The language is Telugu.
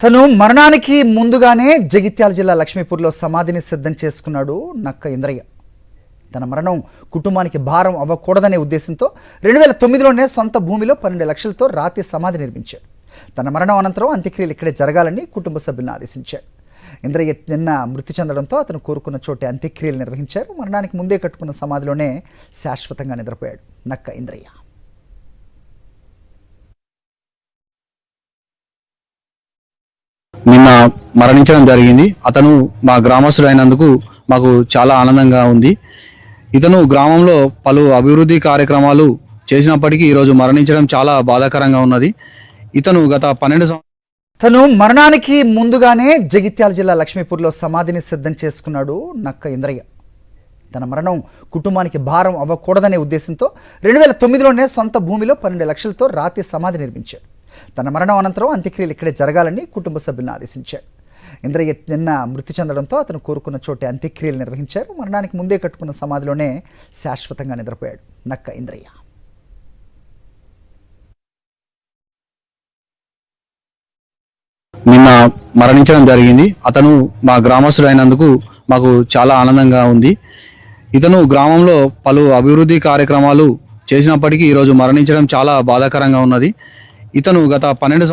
తను మరణానికి ముందుగానే జగిత్యాల జిల్లా లక్ష్మీపూర్లో సమాధిని సిద్ధం చేసుకున్నాడు నక్క ఇంద్రయ్య. తన మరణం కుటుంబానికి భారం అవ్వకూడదనే ఉద్దేశంతో 2009లోనే సొంత భూమిలో 12 లక్షలతో రాతి సమాధి నిర్మించాడు. తన మరణం అనంతరం అంత్యక్రియలు ఇక్కడే జరగాలని కుటుంబ సభ్యులను ఆదేశించాడు. ఇంద్రయ్య నిన్న మృతి చెందడంతో అతను కోరుకున్న చోటే అంత్యక్రియలు నిర్వహించారు. మరణానికి ముందే కట్టుకున్న సమాధిలోనే శాశ్వతంగా నిద్రపోయాడు నక్క ఇంద్రయ్య. నిన్న మరణించడం జరిగింది. అతను మా గ్రామస్తుడైనందుకు మాకు చాలా ఆనందంగా ఉంది. ఇతను గ్రామంలో పలు అభివృద్ధి కార్యక్రమాలు చేసినప్పటికీ ఈరోజు మరణించడం చాలా బాధాకరంగా ఉన్నది. ఇతను గత 12 తను మరణానికి ముందుగానే జగిత్యాల జిల్లా లక్ష్మీపూర్లో సమాధిని సిద్ధం చేసుకున్నాడు నక్క ఇంద్రయ్య. తన మరణం కుటుంబానికి భారం అవ్వకూడదనే ఉద్దేశంతో 2009లోనే సొంత భూమిలో 12 లక్షలతో రాతి సమాధి నిర్మించాడు. తన మరణం అనంతరం అంత్యక్రియలు ఇక్కడే జరగాలని కుటుంబ సభ్యులను ఆదేశించాడు. ఇంద్రయ్య నిన్న మృతి చెందడంతో అతను కోరుకున్న చోటే అంత్యక్రియలు నిర్వహించారు. మరణానికి ముందే కట్టుకున్న సమాధిలోనే శాశ్వతంగా నిద్రపోయాడు నక్క ఇంద్రయ్య. నిన్న మరణించడం జరిగింది. అతను మా గ్రామస్తుడైనందుకు మాకు చాలా ఆనందంగా ఉంది. ఇతను గ్రామంలో పలు అభివృద్ధి కార్యక్రమాలు చేసినప్పటికీ ఈరోజు మరణించడం చాలా బాధాకరంగా ఉన్నది. ఇతను గత 12